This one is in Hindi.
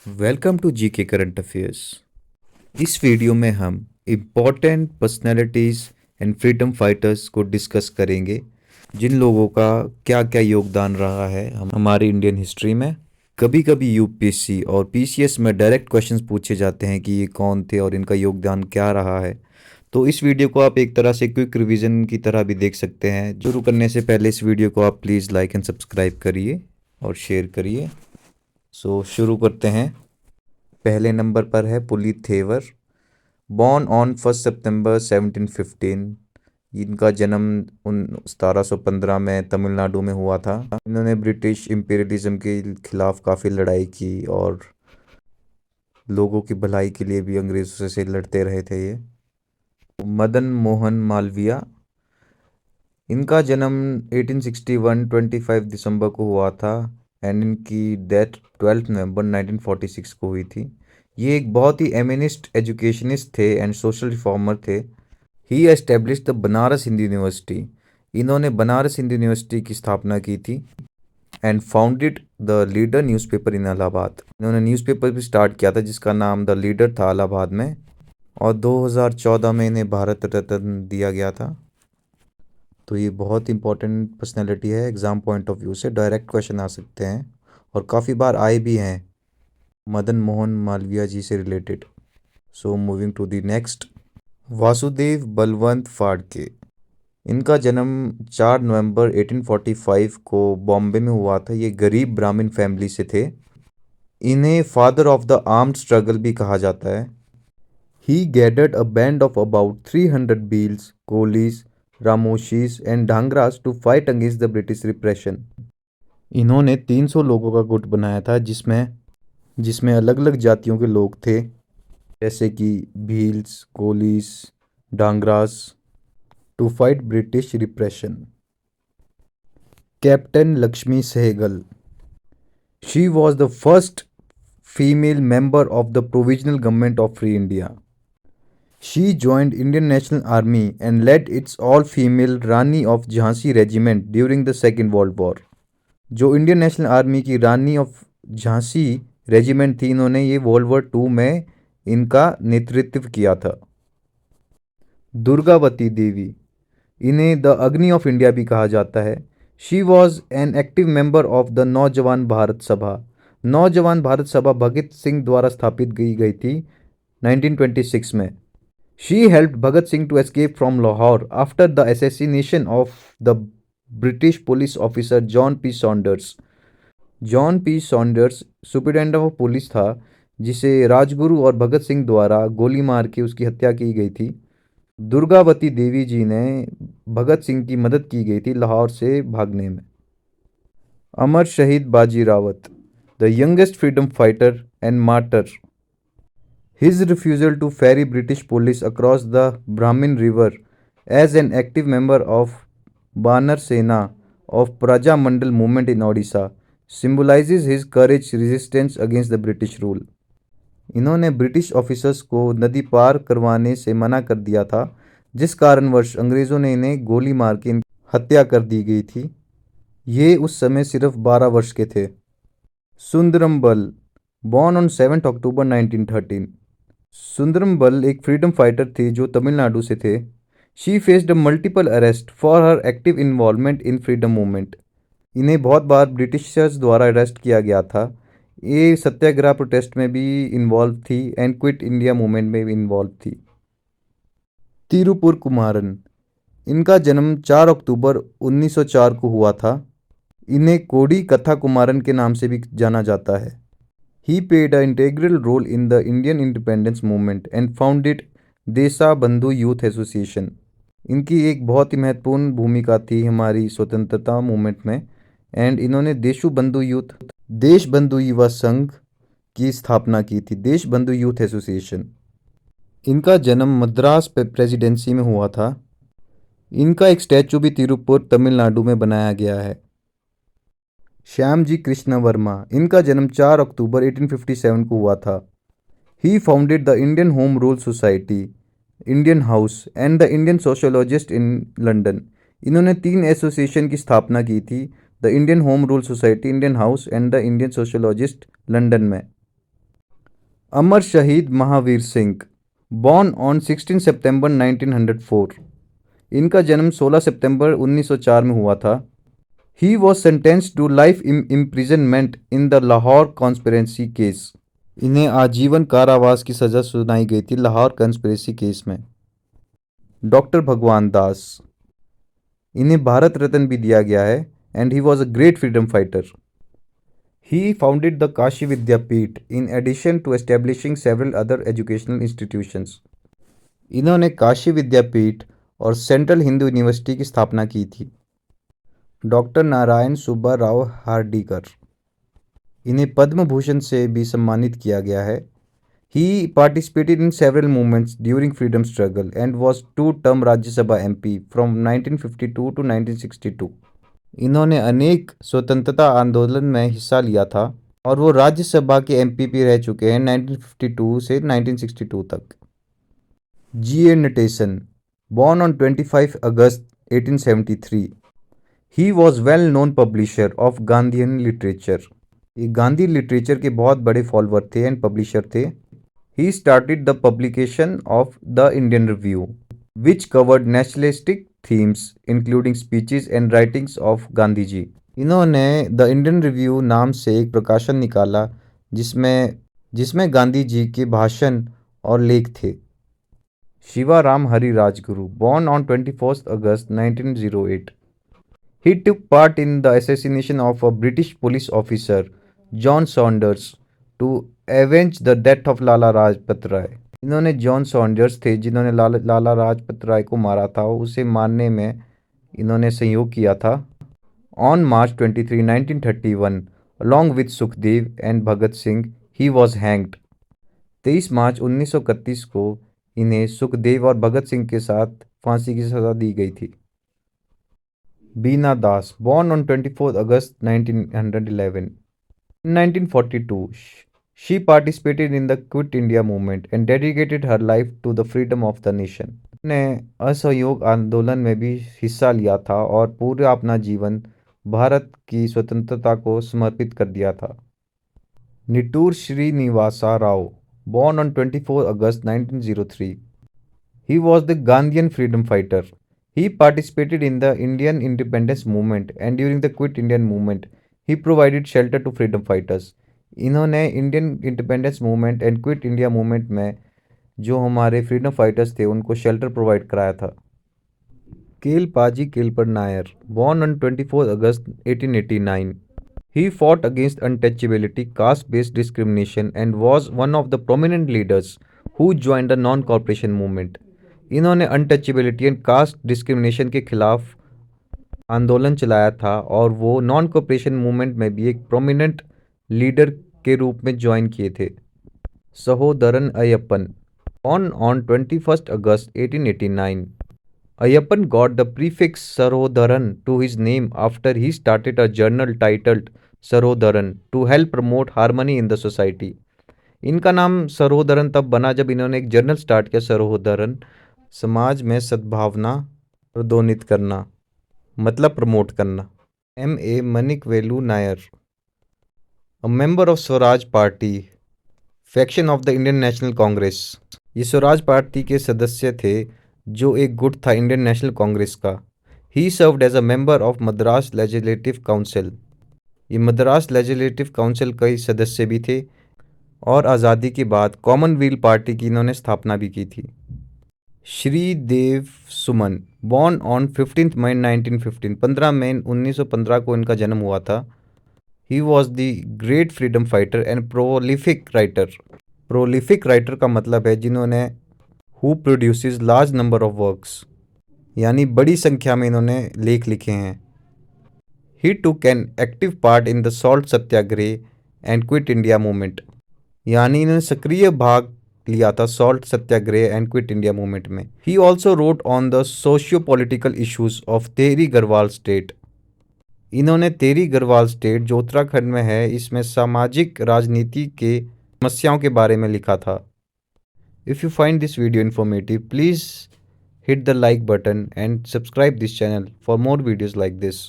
Welcome to GK current affairs. इस वीडियो में हम important personalities and freedom fighters को डिस्कस करेंगे, जिन लोगों का क्या क्या योगदान रहा है हमारी इंडियन हिस्ट्री में। कभी कभी यूपीएससी और पीसीएस में डायरेक्ट क्वेश्चंस पूछे जाते हैं कि ये कौन थे और इनका योगदान क्या रहा है। तो इस वीडियो को आप एक तरह से क्विक रिवीजन की तरह भी देख सकते हैं। शुरू करने से पहले इस वीडियो को आप प्लीज़ लाइक एंड सब्सक्राइब करिए और शेयर करिए। शुरू करते हैं। पहले नंबर पर है पुलित थेवर। बॉर्न ऑन 1 सितंबर 1715। इनका जन्म 1715 में तमिलनाडु में हुआ था। इन्होंने ब्रिटिश इम्पीरियलिज्म के खिलाफ काफ़ी लड़ाई की और लोगों की भलाई के लिए भी अंग्रेज़ों से लड़ते रहे थे ये। मदन मोहन मालवीय। इनका जन्म 1861 25 दिसंबर को हुआ था एंड इनकी डेथ 12 नवंबर 1946 को हुई थी। ये एक बहुत ही एमिनिस्ट एजुकेशनिस्ट थे एंड सोशल रिफॉर्मर थे। He established the Banaras Hindu University. इन्होंने बनारस हिंदू यूनिवर्सिटी की स्थापना की थी and founded the Leader newspaper in Allahabad. इन्होंने न्यूज़पेपर भी स्टार्ट किया था जिसका नाम द लीडर था इलाहाबाद में, और 2014 में इन्हें भारत रत्न दिया गया था। तो ये बहुत इंपॉर्टेंट पर्सनैलिटी है, एग्ज़ाम पॉइंट ऑफ व्यू से डायरेक्ट क्वेश्चन आ सकते हैं और काफ़ी बार आए भी हैं मदन मोहन मालवीय जी से related. Moving to the next. Vasudev Balwant Phadke. इनका जन्म 4 नवंबर 1845 को बॉम्बे में हुआ था। ये गरीब ब्राह्मण फैमिली से थे। इन्हें father of the armed struggle भी कहा जाता है। He gathered a band of about 300 Bhils, Kolis, Ramoshis and Dhangars to fight against the British repression. इन्होंने 300 लोगों का गुट बनाया था जिसमें जिसमें अलग अलग जातियों के लोग थे, जैसे कि Bhils, Kolis, Dangars, to fight British repression. Captain Lakshmi Sahgal. She was the first female member of the Provisional Government of Free India. She joined Indian National Army and led its all-female Rani of Jhansi Regiment during the Second World War. जो इंडियन नेशनल आर्मी की रानी ऑफ झांसी रेजिमेंट थी, इन्होंने ये वर्ल्ड वॉर 2 में इनका नेतृत्व किया था। दुर्गावती देवी। इन्हें द अग्नि ऑफ इंडिया भी कहा जाता है। She was an active member of the नौजवान भारत सभा। नौजवान भारत सभा भगत सिंह द्वारा स्थापित की गई थी 1926 में। She helped Bhagat Singh to escape from Lahore after the assassination of the British police officer John P Saunders. John P Saunders superintendent of police था, जिसे राजगुरु और भगत सिंह द्वारा गोली मार के उसकी हत्या की गई थी। दुर्गावती देवी जी ने भगत सिंह की मदद की गई थी लाहौर से भागने में। अमर शहीद बाजी Rawat, the youngest freedom fighter and martyr. His refusal to ferry British police across the Brahmin River as an active member of Banar Sena of Praja Mandal movement in Odisha symbolizes his courage resistance against the British rule. इन्होंने ब्रिटिश ऑफिसर्स को नदी पार करवाने से मना कर दिया था, जिस कारणवश अंग्रेज़ों ने इन्हें गोली मार के हत्या कर दी गई थी। ये उस समय सिर्फ 12 वर्ष के थे। सुंदरम बल, बॉर्न ऑन 7 अक्टूबर 1913। सुंदरम बल एक फ्रीडम फाइटर थे जो तमिलनाडु से थे। She faced multiple arrest for her active involvement in freedom movement. इन्हें बहुत बार ब्रिटिशर्स द्वारा अरेस्ट किया गया था। ये सत्याग्रह प्रोटेस्ट में भी इन्वॉल्व थी एंड क्विट इंडिया मूवमेंट में भी इन्वॉल्व थी। तिरुपुर कुमारन। इनका जन्म 4 अक्टूबर 1904 को हुआ था। इन्हें कोडी कथा कुमारन के नाम से भी जाना जाता है। He played an integral role in the Indian independence movement and founded देशा बंधु यूथ एसोसिएशन। इनकी एक बहुत ही महत्वपूर्ण भूमिका थी हमारी स्वतंत्रता मूवमेंट में एंड इन्होंने देश बंधु युवा संघ की स्थापना की थी, देश बंधु यूथ एसोसिएशन। इनका जन्म मद्रास प्रेसिडेंसी में हुआ था। इनका एक स्टैचू भी तिरुपुर तमिलनाडु में बनाया गया है। श्यामजी कृष्ण वर्मा। इनका जन्म 4 अक्टूबर 1857 को हुआ था। He founded the Indian Home Rule Society, Indian House and the Indian Sociologist in London. इन्होंने 3 एसोसिएशन की स्थापना की थी, the Indian Home Rule Society, Indian House and the Indian Sociologist London में। अमर शहीद महावीर सिंह, बॉर्न ऑन 16 सितंबर 1904। इनका जन्म 16 सितंबर 1904 में हुआ था। He was sentenced to life imprisonment in the Lahore conspiracy case. इन्हें आजीवन कारावास की सजा सुनाई गई थी लाहौर कॉन्स्पिरेसी केस में। डॉक्टर भगवान दास, इन्हें भारत रत्न भी दिया गया है and he was a great freedom fighter. He founded the Kashi Vidyapeeth in addition to establishing several other educational institutions. इन्होंने काशी विद्यापीठ और सेंट्रल हिंदू यूनिवर्सिटी की स्थापना की थी। डॉक्टर नारायण सुब्बा राव हार्डीकर, इन्हें पद्म भूषण से भी सम्मानित किया गया है। He participated in several movements during freedom struggle and was two-term Rajya Sabha MP from 1952 to 1962. इन्होंने अनेक स्वतंत्रता आंदोलन में हिस्सा लिया था और वो राज्यसभा के एमपी रह चुके हैं 1952 से 1962 तक। G A Natesan, born on 25 अगस्त 1873। He was well known publisher of Gandhian literature. ये गांधी लिटरेचर के बहुत बड़े फॉलोअर थे एंड पब्लिशर थे। He started the publication of the Indian Review which covered nationalistic themes including speeches and writings of Gandhi ji. इन्होंने द इंडियन रिव्यू नाम से एक प्रकाशन निकाला जिसमें गांधी जी के भाषण और लेख थे। Shivaram Hari Rajguru, born on 21st August 1908। He took part in the assassination of a British police officer, John Saunders, to avenge the death of Lala Rajpat Rai। इन्होंने जॉन सॉन्डर्स थे जिन्होंने लाला राजपत राय को मारा था, उसे मारने में इन्होंने सहयोग किया था। On March 23, 1931, along with Sukhdev and Bhagat Singh, he was hanged. 23 मार्च 1931 को इन्हें सुखदेव और भगत सिंह के साथ फांसी की सजा दी गई थी। बीना दास, born on 24 August 1911। In 1942, she participated in the Quit India movement and dedicated her life to the freedom of the nation। ने असहयोग आंदोलन में भी हिस्सा लिया था और पूरा अपना जीवन भारत की स्वतंत्रता को समर्पित कर दिया था। Nitur Srinivasa Rao, born on 24 August 1903। He was the Gandhian freedom fighter। He participated in the Indian independence movement and during the Quit Indian movement, he provided shelter to freedom fighters। इन्होंने Indian independence movement and quit India movement में जो हमारे फ्रीडम फाइटर्स थे उनको शेल्टर प्रोवाइड कराया था। केल पाजी केलपर Nair, born on 24 August 1889। He fought against untouchability, caste-based discrimination and was one of the prominent leaders who joined the non-cooperation movement। इन्होंने अनटचेबिलिटी एंड कास्ट डिस्क्रिमिनेशन के खिलाफ आंदोलन चलाया था और वो नॉन कोऑपरेशन मूवमेंट में भी एक प्रोमिनेंट लीडर के रूप में ज्वाइन किए थे। सहोदरन Ayyappan, born on 21st August 1889। Ayappan got the prefix Sarodharan to his name after he started a journal titled Sarodharan to help promote harmony in the society। इनका नाम सरोदरन तब बना जब इन्होंने एक जर्नल स्टार्ट किया, सरोदरन, समाज में सद्भावना प्रदोनित करना, मतलब प्रमोट करना। M A Manikavelu Nair, a member of Swaraj party faction of the Indian national Congress. ये स्वराज पार्टी के सदस्य थे जो एक गुट था इंडियन नेशनल कांग्रेस का। He served as a member of Madras legislative council. ये मद्रास लेजिस्लेटिव काउंसिल के सदस्य भी थे और आज़ादी के बाद कॉमनवेल्थ पार्टी की इन्होंने स्थापना भी की थी। श्री देव सुमन, born on 15 मई 1915। 15 मई 1915 को इनका जन्म हुआ था। He was the great freedom fighter and prolific writer. Prolific writer का मतलब है जिन्होंने who produces large number of works, यानी बड़ी संख्या में इन्होंने लेख लिखे हैं। He took an active part in the salt Satyagraha and quit India movement, यानी इन्होंने सक्रिय भाग लिया था salt Satyagraha and quit India movement में। He also wrote on the socio political issues of Tehri Garhwal state. इन्होंने तेहरी गढ़वाल स्टेट जो उत्तराखंड में है, इसमें सामाजिक राजनीति के समस्याओं के बारे में लिखा था। If you find this video informative, please hit the like button and subscribe this channel for more videos like this।